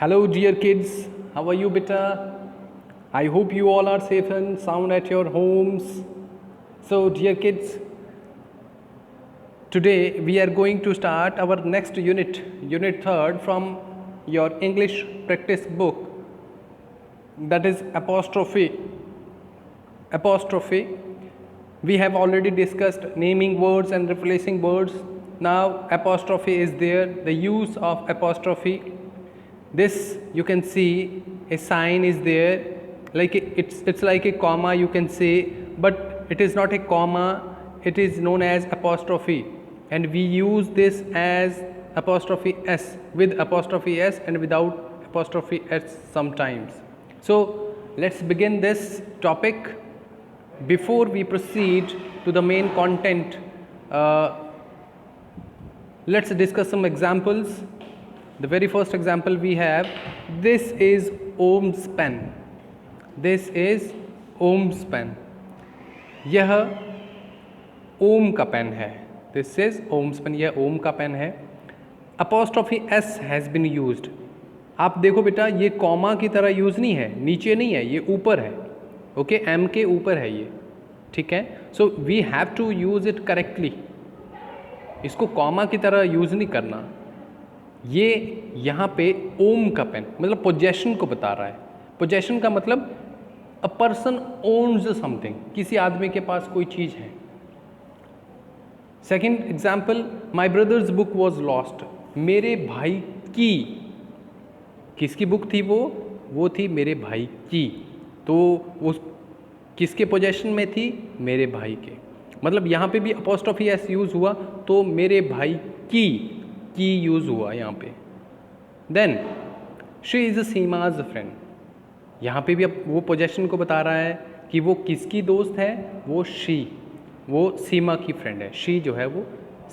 Hello, dear kids. How are you, beta? I hope you all are safe and sound at your homes. So, dear kids, today we are going to start our next unit, unit 3rd from your English practice book. That is apostrophe. Apostrophe. We have already discussed naming words and replacing words. Now, apostrophe is there. The use of apostrophe. This you can see a sign is there, like it's like a comma you can say, but it is not a comma, it is known as apostrophe, and we use this as apostrophe s, with apostrophe s and without apostrophe s sometimes. So let's begin this topic. Before we proceed to the main content, let's discuss some examples. The very first example we have, this is Ohm's pen. This is Ohm's pen. यह ओम का pen है. This is Ohm's pen. यह ओम का pen है. Apostrophe s has been used. आप देखो बेटा, ये कॉमा की तरह यूज़ नहीं है, नीचे नहीं है, ये ऊपर है. ओके, m के ऊपर है ये. ठीक है. So we have to use it correctly. इसको कॉमा की तरह यूज़ नहीं करना. ये यहाँ पे ओम का पेन मतलब पोजेशन को बता रहा है. पोजेशन का मतलब अ पर्सन ओन्स समथिंग, किसी आदमी के पास कोई चीज़ है. Second example, my brothers book was lost. मेरे भाई की, किसकी बुक थी वो थी मेरे भाई की. तो वो किसके पोजेशन में थी? मेरे भाई के. मतलब यहाँ पे भी अपॉस्ट्रोफी एस यूज़ हुआ तो मेरे भाई की यूज़ हुआ यहाँ पे. Then she is Seema's friend. यहाँ पे भी अब वो पोजेशन को बता रहा है कि वो किसकी दोस्त है. वो सीमा की फ्रेंड है. शी जो है वो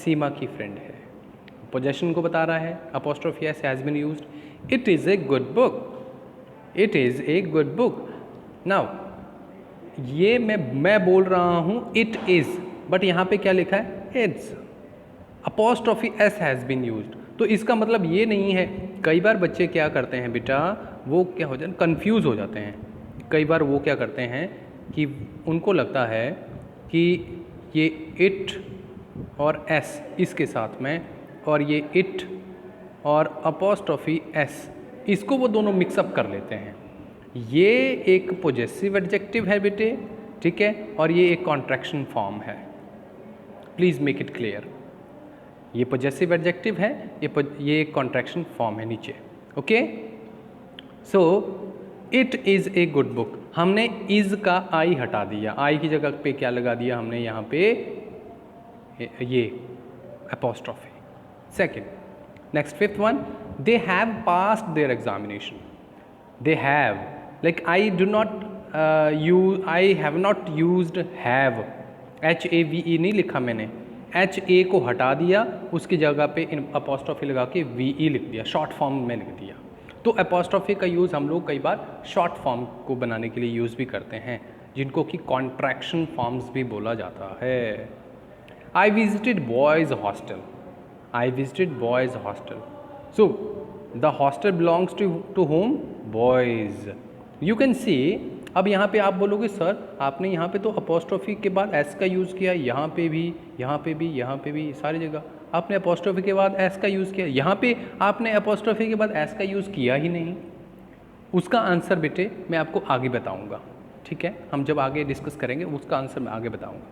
सीमा की फ्रेंड है. पोजेशन को बता रहा है. Apostrophe S has been used. It is a good book. It is a good book. Now ये मैं बोल रहा हूँ इट इज़, बट यहाँ पे क्या लिखा है? It's. Apostrophe S has been used. तो इसका मतलब ये नहीं है. कई बार बच्चे क्या करते हैं बेटा, वो क्या हो जाते, कंफ्यूज हो जाते हैं. कई बार वो क्या करते हैं कि उनको लगता है कि ये इट और एस इसके साथ में, और ये इट और अपॉस्ट्रोफी एस, इसको वो दोनों मिक्सअप कर लेते हैं. ये एक पोजेसिव एडजेक्टिव है बेटे, ठीक है, और ये एक कॉन्ट्रैक्शन फॉर्म है. Please make it clear. ये पोजेसिव एडजेक्टिव है, ये एक कॉन्ट्रैक्शन फॉर्म है नीचे. Okay. So it is a good book. हमने इज़ का आई हटा दिया. आई की जगह पे क्या लगा दिया हमने यहाँ पे? ये apostrophe. Second. Next fifth one, they have passed their examination. They have, like I do not I have not used have. HAVE नहीं लिखा मैंने. HA को हटा दिया, उसकी जगह पे अपॉस्ट्रोफी लगा के VE लिख दिया, शॉर्ट फॉर्म में लिख दिया. तो अपॉस्ट्रोफी का यूज़ हम लोग कई बार शॉर्ट फॉर्म को बनाने के लिए यूज़ भी करते हैं, जिनको कि कॉन्ट्रैक्शन फॉर्म्स भी बोला जाता है. I visited boys hostel. I visited boys hostel. So the hostel belongs to whom? Boys. You can see. अब यहाँ पे आप बोलोगे सर आपने यहाँ पे तो अपॉस्ट्रोफी के बाद एस का यूज़ किया, यहाँ पे भी, यहाँ पे भी, यहाँ पे भी, सारी जगह आपने अपॉस्ट्रोफी के बाद एस का यूज़ किया. यहाँ पे आपने अपॉस्ट्रोफी के बाद एस का यूज़ किया ही नहीं. उसका आंसर बेटे मैं आपको आगे बताऊँगा. ठीक है, हम जब आगे डिस्कस करेंगे उसका आंसर मैं आगे बताऊँगा.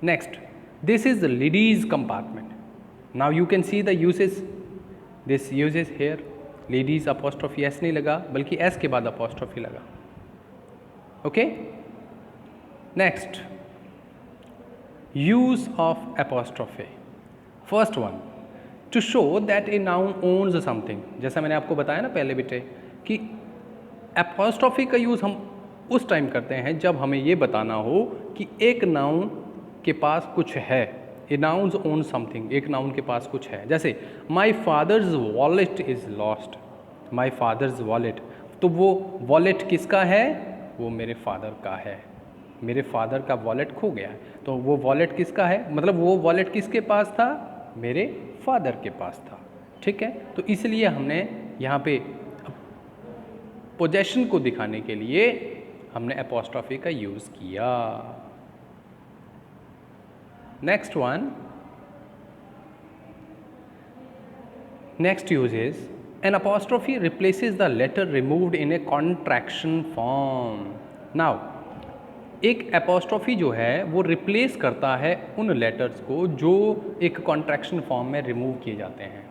Next, this is ladies compartment. Now you can see the usage. This usage here. Ladies apostrophe S नहीं लगा, बल्कि एस के बाद अपॉस्ट्रोफी लगा. Okay. Next, use of apostrophe. First one, to show that a noun owns something. जैसा मैंने आपको बताया ना पहले बेटे कि apostrophe का यूज़ हम उस टाइम करते हैं जब हमें ये बताना हो कि एक नाउन के पास कुछ है. A noun owns something. एक नाउन के पास कुछ है. जैसे my father's wallet is lost. My father's wallet. तो वो wallet किसका है? वो मेरे फादर का है. मेरे फादर का वॉलेट खो गया है. तो वो वॉलेट किसका है? मतलब वो वॉलेट किसके पास था? मेरे फादर के पास था. ठीक है, तो इसलिए हमने यहाँ पे पोजेशन को दिखाने के लिए हमने एपोस्ट्रोफी का यूज़ किया। Next one, next use is an apostrophe replaces the letter removed in a contraction form. Now एक apostrophe जो है वो replace करता है उन letters को जो एक contraction form में remove किए जाते हैं।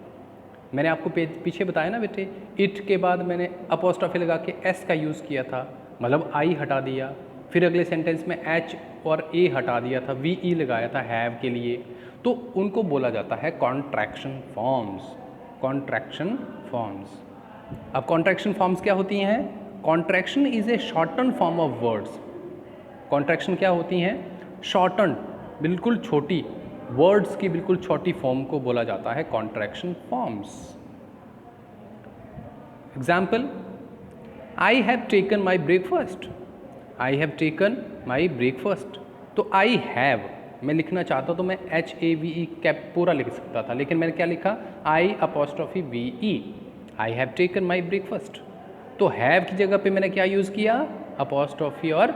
मैंने आपको पीछे बताया ना बेटे, it के बाद मैंने apostrophe लगा के s का यूज़ किया था, मतलब I हटा दिया, फिर अगले सेंटेंस में h और a हटा दिया था, ve लगाया था have के लिए, तो उनको बोला जाता है contraction forms। Contraction forms. अब कॉन्ट्रैक्शन फॉर्म्स क्या होती हैं? Contraction is a shorten form of words. Contraction क्या होती हैं? शॉर्टन, बिल्कुल छोटी, वर्ड्स की बिल्कुल छोटी फॉर्म को बोला जाता है contraction forms. Example, I have taken my breakfast. I have taken my breakfast. तो आई हैव मैं लिखना चाहता हूँ तो मैं HAVE कैप पूरा लिख सकता था, लेकिन मैंने क्या लिखा? I apostrophe VE, I have taken my breakfast. तो हैव की जगह पे मैंने क्या यूज़ किया? अपॉस्ट्रॉफी और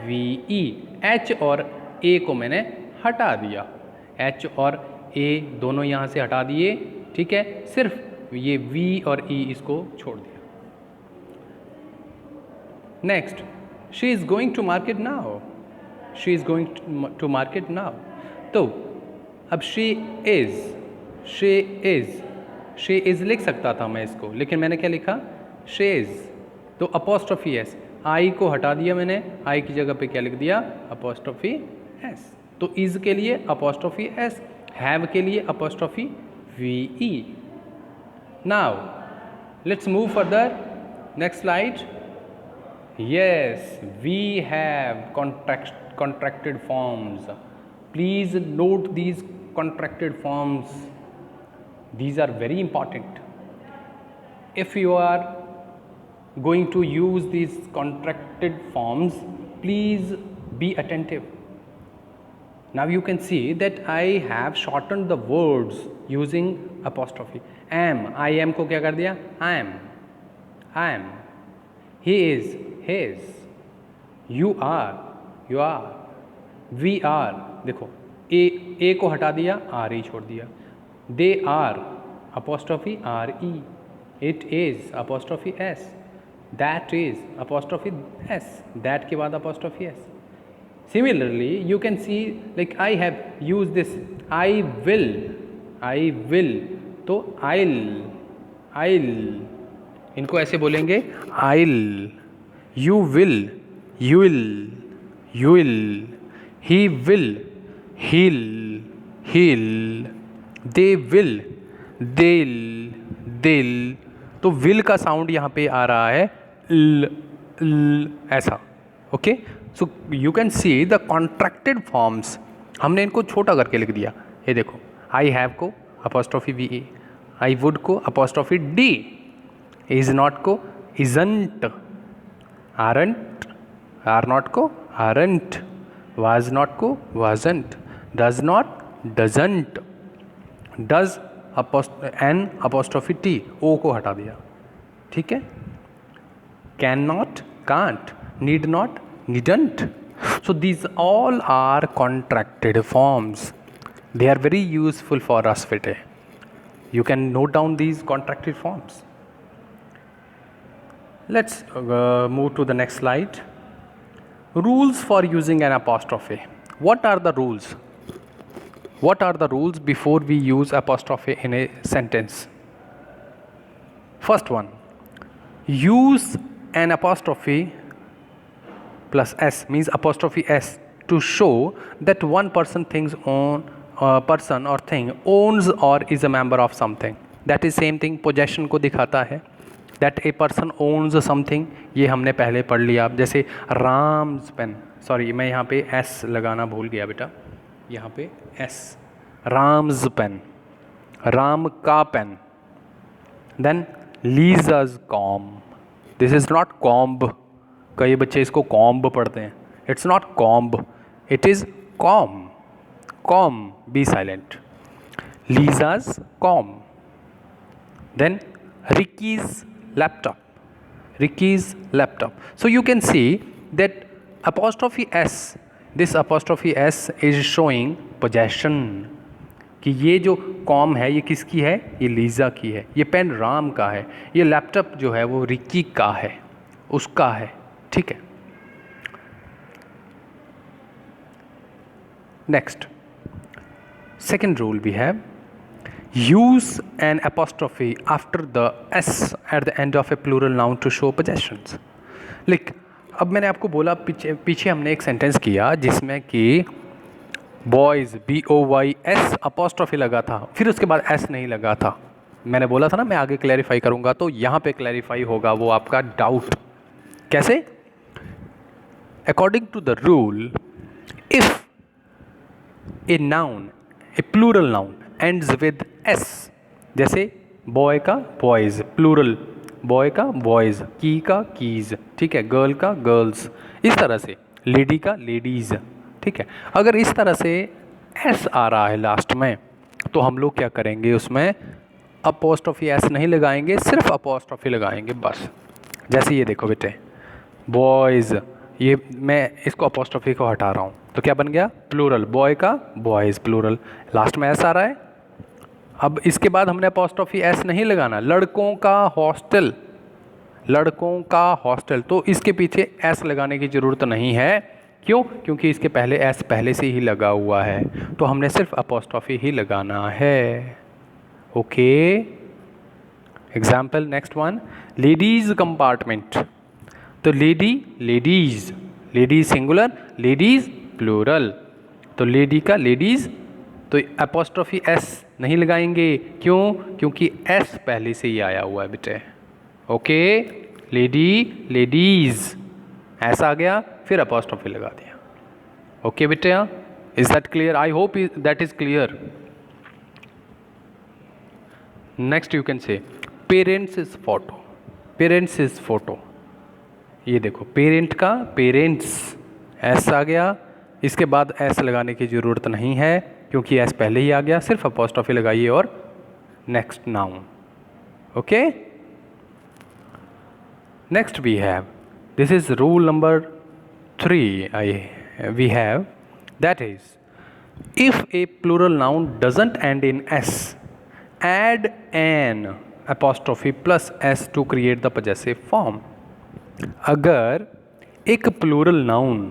VE। H और A को मैंने हटा दिया, H और A दोनों यहाँ से हटा दिए, ठीक है, सिर्फ ये V और E इसको छोड़ दिया। Next, she is going to market now. She is going to market now. तो अब शी इज़ लिख सकता था मैं इसको, लेकिन मैंने क्या लिखा? She is. तो अपॉस्ट्रोफी एस, आई को हटा दिया मैंने, आई की जगह पे क्या लिख दिया? Apostrophe S. तो इज़ के लिए अपॉस्ट्रोफी एस, हैव के लिए apostrophe VE। Now let's move further, next slide. Yes, we have contracted forms. Please note these contracted forms. These are very important. If you are going to use these contracted forms, please be attentive. Now you can see that I have shortened the words using apostrophe. Am, I am को क्या कर दिया? I am. He is, his. You are, your. We are, देखो ए को हटा दिया, R E छोड़ दिया। They are, apostrophe RE. It is, apostrophe S. That is, apostrophe S. That के बाद apostrophe S. Similarly, you can see like I have used this. I will. तो I'll इनको ऐसे बोलेंगे I'll, you will, he will, he'll, they will, they'll। तो will का sound यहाँ पे आ रहा है ल ऐसा, okay. So you can see the contracted forms, हमने इनको छोटा करके लिख दिया। ये देखो, आई हैव को अपॉस्ट्रोफी VE, आई वुड को अपॉस्ट्रोफी D, इज नॉट को इजंट, आरंट, आर नॉट को आरंट, वाज नॉट को wasn't, does not doesn't, does n apostrophe T, O को हटा दिया, ठीक है। Can not can't, need not needn't. So these all are contracted forms, they are very useful for us बेटे। You can note down these contracted forms. Let's move to the next slide. Rules for using an apostrophe. What are the rules? What are the rules before we use apostrophe in a sentence? First one, use an apostrophe plus S, means apostrophe S, to show that one person person or thing owns or is a member of something. That is same thing, possession को दिखाता है। That a person owns something, ये हमने पहले पढ़ लिया। जैसे Ram's pen, sorry मैं यहाँ पे S लगाना भूल गया बेटा, यहाँ पे S, राम्स पेन, राम का pen. Then Lisa's comb, this is not comb, कई बच्चे इसको कॉम्ब पढ़ते हैं, it's not comb, it is comb, comb, B silent, Lisa's comb. Then Ricky's laptop. Ricky's laptop. So you can see that apostrophe s, this apostrophe s is showing possession, कि ये जो com है ये किसकी है, ये लीज़ा की है, ये पेन राम का है, ये लैपटॉप जो है वो रिकी का है, उसका है, ठीक है। Next, second rule we have, use an apostrophe after the s at the end of a plural noun to show possessions। Like अब मैंने आपको बोला, पीछे हमने एक सेंटेंस किया जिसमें कि बॉयज़ BOYS अपॉस्ट्रॉफी लगा था, फिर उसके बाद S नहीं लगा था। मैंने बोला था ना मैं आगे क्लैरिफाई करूँगा, तो यहाँ पे क्लैरिफाई होगा वो आपका डाउट। कैसे? According to the rule, if a noun, a plural noun ends with S, जैसे बॉय का बॉयज़ प्लूरल, बॉय का बॉयज़, की का कीज़, ठीक है, गर्ल का गर्ल्स, इस तरह से, लेडी का लेडीज़, ठीक है। अगर इस तरह से एस आ रहा है लास्ट में, तो हम लोग क्या करेंगे, उसमें अपॉस्ट्रोफी एस नहीं लगाएंगे, सिर्फ अपॉस्ट्रोफी लगाएंगे बस। जैसे ये देखो बेटे, बॉयज़, ये मैं इसको अपॉस्ट्रोफी को हटा रहा हूँ, तो क्या बन गया, प्लूरल, बॉय का बॉयज़ प्लूरल, लास्ट में एस आ रहा है। अब इसके बाद हमने अपॉस्ट्रोफी एस नहीं लगाना, लड़कों का हॉस्टल, लड़कों का हॉस्टल, तो इसके पीछे एस लगाने की ज़रूरत नहीं है। क्यों? क्योंकि इसके पहले एस पहले से ही लगा हुआ है, तो हमने सिर्फ अपॉस्ट्रोफी ही लगाना है। Okay, example next one, ladies compartment, तो lady ladies, ladies singular, ladies plural, तो लेडी का लेडीज़, तो अपॉस्ट्रोफी एस नहीं लगाएंगे। क्यों? क्योंकि एस पहले से ही आया हुआ है बेटे। ओके, लेडी लेडीज़, ऐसा आ गया, फिर अपॉस्ट्रोफी लगा दिया। ओके बेटे, is that clear? I hope that is clear. Next you can say parents is photo, parents is photo, ये देखो पेरेंट का पेरेंट्स, एस आ गया, इसके बाद एस लगाने की ज़रूरत नहीं है क्योंकि एस पहले ही आ गया, सिर्फ अपॉस्ट्रोफी लगाइए और next noun. Okay, next we have, this is rule number 3 we have, that is, if a plural noun doesn't end in s, add an apostrophe plus s to create the possessive form। अगर एक plural noun,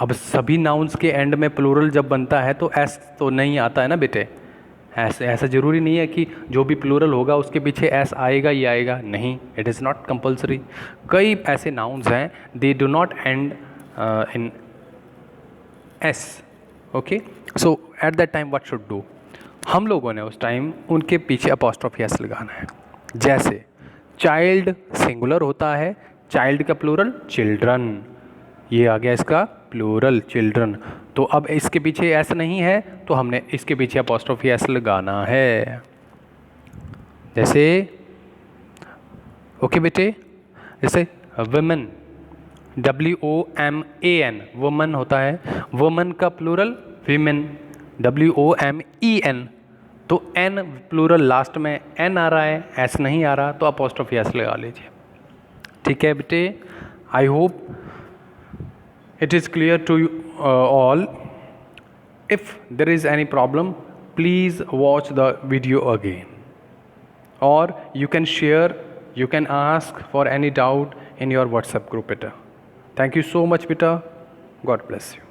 अब सभी nouns के and में plural जब बनता है तो एस तो नहीं आता है ना बेटे, ऐसा ज़रूरी नहीं है कि जो भी प्लूरल होगा उसके पीछे एस आएगा ही आएगा, नहीं, इट इज़ नॉट कंपल्सरी। कई ऐसे नाउन्स हैं they do not and in S. Okay, so at that time what should do, हम लोगों ने उस टाइम उनके पीछे अपॉस्ट्रोफी एस लगाना है। जैसे चाइल्ड सिंगुलर होता है, चाइल्ड का प्लूरल चिल्ड्रन, ये आ गया इसका प्लूरल चिल्ड्रन, तो अब इसके पीछे एस नहीं है तो हमने इसके पीछे अपॉस्ट्रोफी एस लगाना है। जैसे ओके बेटे, जैसे वुमेन, WOMAN, वुमन होता है, वुमन का प्लूरल विमेन, WOMEN, तो एन प्लूरल लास्ट में एन आ रहा है, एस नहीं आ रहा, तो अपॉस्ट्रोफी एस लगा लीजिए। ठीक है बेटे, I hope it is clear to you all. If there is any problem, please watch the video again, or you can share, you can ask for any doubt in your WhatsApp group beta. Thank you so much beta, God bless you.